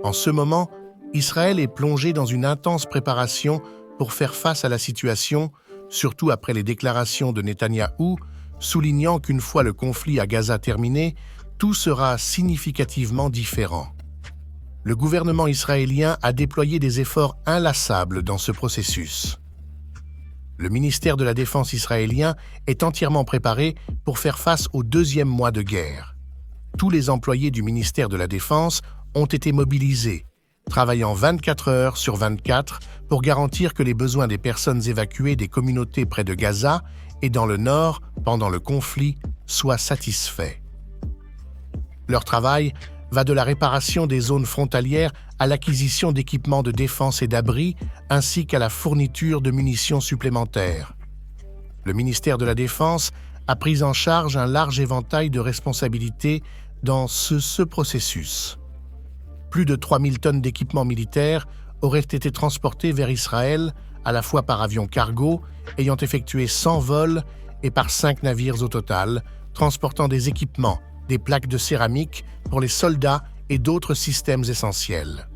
En ce moment, Israël est plongé dans une intense préparation pour faire face à la situation, surtout après les déclarations de Netanyahou, soulignant qu'une fois le conflit à Gaza terminé, tout sera significativement différent. Le gouvernement israélien a déployé des efforts inlassables dans ce processus. Le ministère de la Défense israélien est entièrement préparé pour faire face au deuxième mois de guerre. Tous les employés du ministère de la Défense ont été mobilisés, travaillant 24 heures sur 24 pour garantir que les besoins des personnes évacuées des communautés près de Gaza et dans le nord pendant le conflit soient satisfaits. Leur travail va de la réparation des zones frontalières à l'acquisition d'équipements de défense et d'abris, ainsi qu'à la fourniture de munitions supplémentaires. Le ministère de la Défense a pris en charge un large éventail de responsabilités dans ce processus. Plus de 3000 tonnes d'équipements militaires auraient été transportés vers Israël, à la fois par avion cargo, ayant effectué 100 vols, et par 5 navires au total, transportant des équipements, des plaques de céramique pour les soldats et d'autres systèmes essentiels.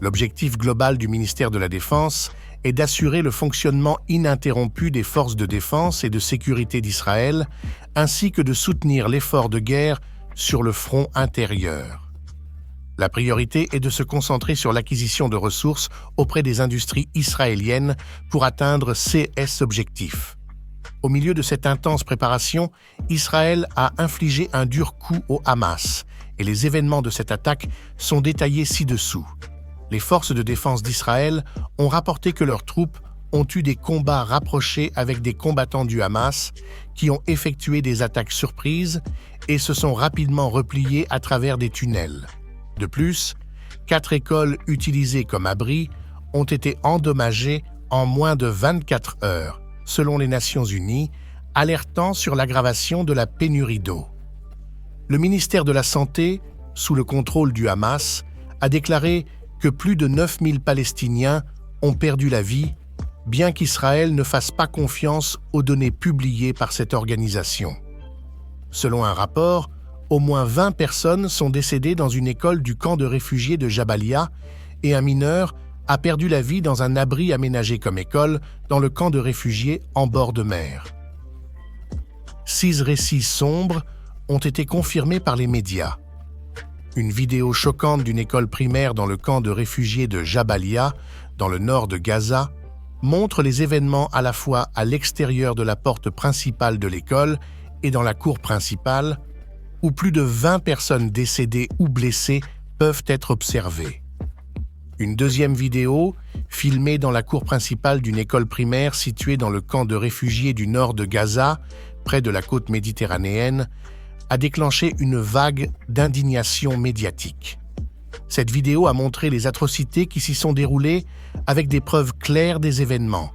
L'objectif global du ministère de la Défense est d'assurer le fonctionnement ininterrompu des forces de défense et de sécurité d'Israël, ainsi que de soutenir l'effort de guerre sur le front intérieur. La priorité est de se concentrer sur l'acquisition de ressources auprès des industries israéliennes pour atteindre ces objectifs. Au milieu de cette intense préparation, Israël a infligé un dur coup au Hamas, et les événements de cette attaque sont détaillés ci-dessous. Les forces de défense d'Israël ont rapporté que leurs troupes ont eu des combats rapprochés avec des combattants du Hamas qui ont effectué des attaques surprises et se sont rapidement repliés à travers des tunnels. De plus, 4 écoles utilisées comme abris ont été endommagées en moins de 24 heures, selon les Nations Unies, alertant sur l'aggravation de la pénurie d'eau. Le ministère de la Santé, sous le contrôle du Hamas, a déclaré que plus de 9000 Palestiniens ont perdu la vie, bien qu'Israël ne fasse pas confiance aux données publiées par cette organisation. Selon un rapport, au moins 20 personnes sont décédées dans une école du camp de réfugiés de Jabalia et un mineur a perdu la vie dans un abri aménagé comme école dans le camp de réfugiés en bord de mer. 6 récits sombres ont été confirmés par les médias. Une vidéo choquante d'une école primaire dans le camp de réfugiés de Jabalia, dans le nord de Gaza, montre les événements à la fois à l'extérieur de la porte principale de l'école et dans la cour principale, où plus de 20 personnes décédées ou blessées peuvent être observées. Une deuxième vidéo, filmée dans la cour principale d'une école primaire située dans le camp de réfugiés du nord de Gaza, près de la côte méditerranéenne, a déclenché une vague d'indignation médiatique. Cette vidéo a montré les atrocités qui s'y sont déroulées avec des preuves claires des événements.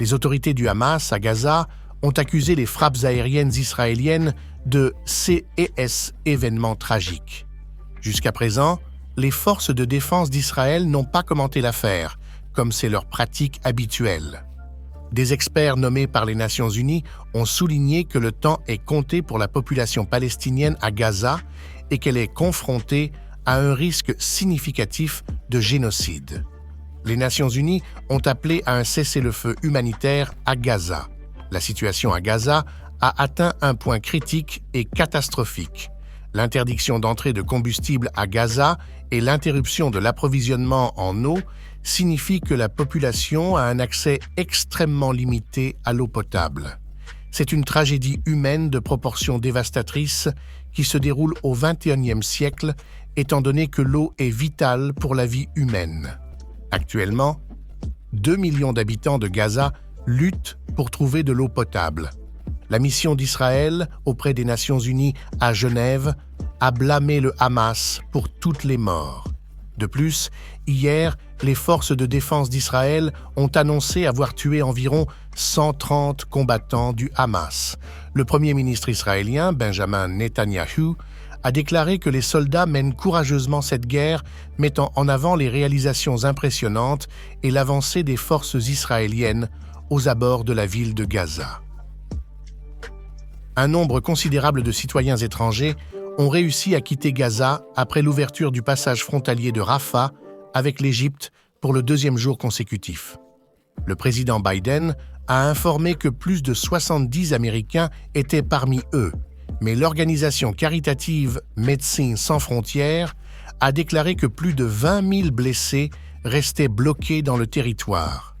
Les autorités du Hamas à Gaza ont accusé les frappes aériennes israéliennes de ces événements tragiques. Jusqu'à présent, les forces de défense d'Israël n'ont pas commenté l'affaire, comme c'est leur pratique habituelle. Des experts nommés par les Nations Unies ont souligné que le temps est compté pour la population palestinienne à Gaza et qu'elle est confrontée à un risque significatif de génocide. Les Nations Unies ont appelé à un cessez-le-feu humanitaire à Gaza. La situation à Gaza a atteint un point critique et catastrophique. L'interdiction d'entrée de combustible à Gaza et l'interruption de l'approvisionnement en eau signifient que la population a un accès extrêmement limité à l'eau potable. C'est une tragédie humaine de proportions dévastatrices qui se déroule au XXIe siècle, étant donné que l'eau est vitale pour la vie humaine. Actuellement, 2 millions d'habitants de Gaza luttent pour trouver de l'eau potable. La mission d'Israël auprès des Nations Unies à Genève a blâmé le Hamas pour toutes les morts. De plus, hier, les forces de défense d'Israël ont annoncé avoir tué environ 130 combattants du Hamas. Le Premier ministre israélien, Benjamin Netanyahou, a déclaré que les soldats mènent courageusement cette guerre, mettant en avant les réalisations impressionnantes et l'avancée des forces israéliennes aux abords de la ville de Gaza. Un nombre considérable de citoyens étrangers ont réussi à quitter Gaza après l'ouverture du passage frontalier de Rafah avec l'Égypte pour le deuxième jour consécutif. Le président Biden a informé que plus de 70 Américains étaient parmi eux, mais l'organisation caritative Médecins sans frontières a déclaré que plus de 20 000 blessés restaient bloqués dans le territoire.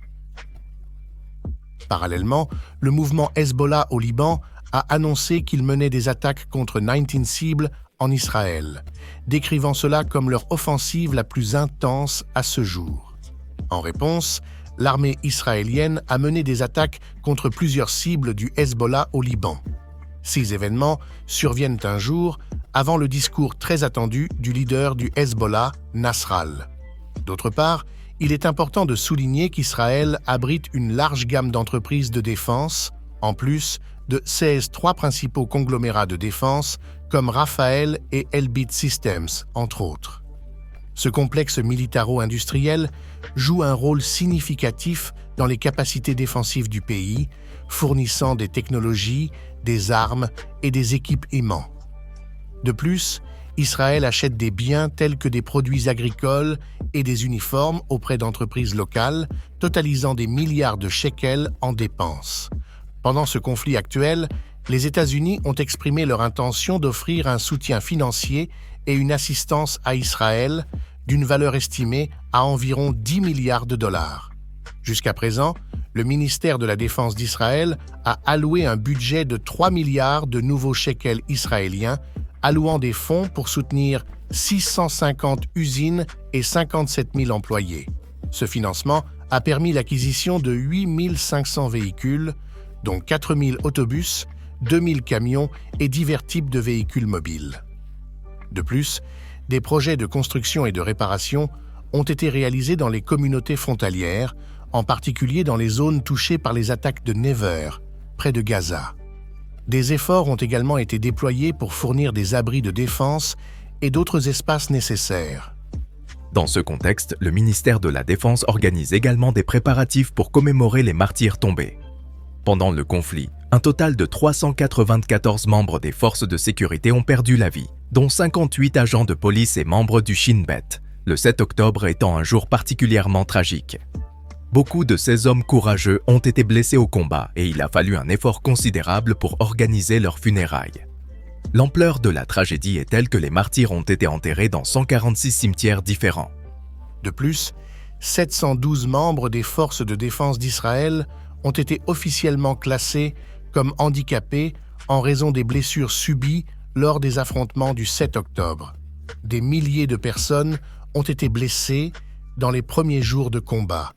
Parallèlement, le mouvement Hezbollah au Liban a annoncé qu'il menait des attaques contre 19 cibles en Israël, décrivant cela comme leur offensive la plus intense à ce jour. En réponse, l'armée israélienne a mené des attaques contre plusieurs cibles du Hezbollah au Liban. Ces événements surviennent un jour avant le discours très attendu du leader du Hezbollah, Nasrallah. D'autre part, il est important de souligner qu'Israël abrite une large gamme d'entreprises de défense, en plus de 3 principaux conglomérats de défense comme Rafael et Elbit Systems, entre autres. Ce complexe militaro-industriel joue un rôle significatif dans les capacités défensives du pays, fournissant des technologies, des armes et des équipements. De plus, Israël achète des biens tels que des produits agricoles et des uniformes auprès d'entreprises locales, totalisant des milliards de shekels en dépenses. Pendant ce conflit actuel, les États-Unis ont exprimé leur intention d'offrir un soutien financier et une assistance à Israël d'une valeur estimée à environ 10 milliards de dollars. Jusqu'à présent, le ministère de la Défense d'Israël a alloué un budget de 3 milliards de nouveaux shekels israéliens, allouant des fonds pour soutenir 650 usines et 57 000 employés. Ce financement a permis l'acquisition de 8 500 véhicules, dont 4 000 autobus, 2 000 camions et divers types de véhicules mobiles. De plus, des projets de construction et de réparation ont été réalisés dans les communautés frontalières, en particulier dans les zones touchées par les attaques de Never, près de Gaza. Des efforts ont également été déployés pour fournir des abris de défense et d'autres espaces nécessaires. Dans ce contexte, le ministère de la Défense organise également des préparatifs pour commémorer les martyrs tombés. Pendant le conflit, un total de 394 membres des forces de sécurité ont perdu la vie, dont 58 agents de police et membres du Shin Bet, le 7 octobre étant un jour particulièrement tragique. Beaucoup de ces hommes courageux ont été blessés au combat et il a fallu un effort considérable pour organiser leurs funérailles. L'ampleur de la tragédie est telle que les martyrs ont été enterrés dans 146 cimetières différents. De plus, 712 membres des forces de défense d'Israël ont été officiellement classés comme handicapés en raison des blessures subies lors des affrontements du 7 octobre. Des milliers de personnes ont été blessées dans les premiers jours de combat.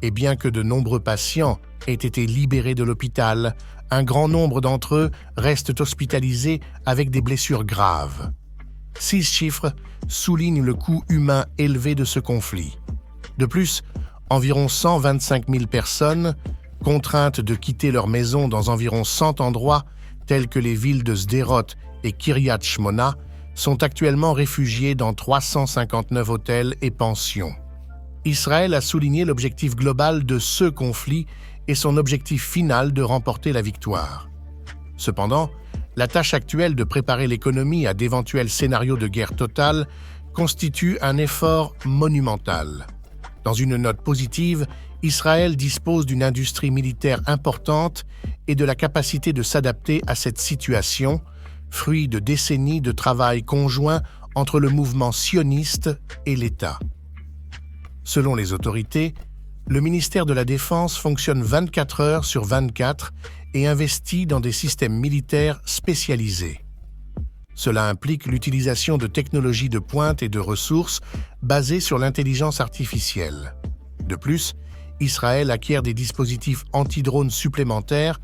Et bien que de nombreux patients aient été libérés de l'hôpital, un grand nombre d'entre eux restent hospitalisés avec des blessures graves. 6 chiffres soulignent le coût humain élevé de ce conflit. De plus, environ 125 000 personnes, contraintes de quitter leur maison dans environ 100 endroits, tels que les villes de Sderot et Kiryat Shmona, sont actuellement réfugiées dans 359 hôtels et pensions. Israël a souligné l'objectif global de ce conflit et son objectif final de remporter la victoire. Cependant, la tâche actuelle de préparer l'économie à d'éventuels scénarios de guerre totale constitue un effort monumental. Dans une note positive, Israël dispose d'une industrie militaire importante et de la capacité de s'adapter à cette situation, fruit de décennies de travail conjoint entre le mouvement sioniste et l'État. Selon les autorités, le ministère de la Défense fonctionne 24 heures sur 24 et investit dans des systèmes militaires spécialisés. Cela implique l'utilisation de technologies de pointe et de ressources basées sur l'intelligence artificielle. De plus, Israël acquiert des dispositifs anti-drones supplémentaires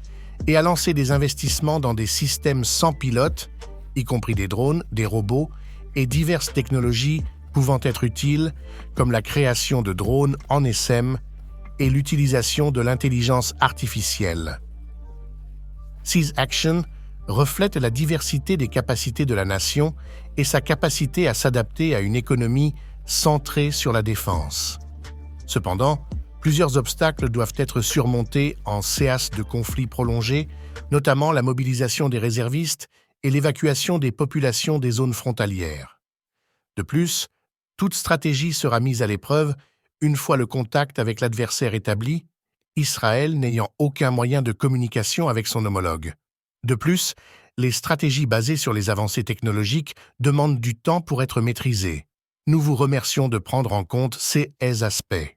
et a lancé des investissements dans des systèmes sans pilote, y compris des drones, des robots et diverses technologies pouvant être utiles, comme la création de drones en SM et l'utilisation de l'intelligence artificielle. Seize Action reflète la diversité des capacités de la nation et sa capacité à s'adapter à une économie centrée sur la défense. Cependant, plusieurs obstacles doivent être surmontés en séas de conflits prolongés, notamment la mobilisation des réservistes et l'évacuation des populations des zones frontalières. De plus, toute stratégie sera mise à l'épreuve une fois le contact avec l'adversaire établi, Israël n'ayant aucun moyen de communication avec son homologue. De plus, les stratégies basées sur les avancées technologiques demandent du temps pour être maîtrisées. Nous vous remercions de prendre en compte ces aspects.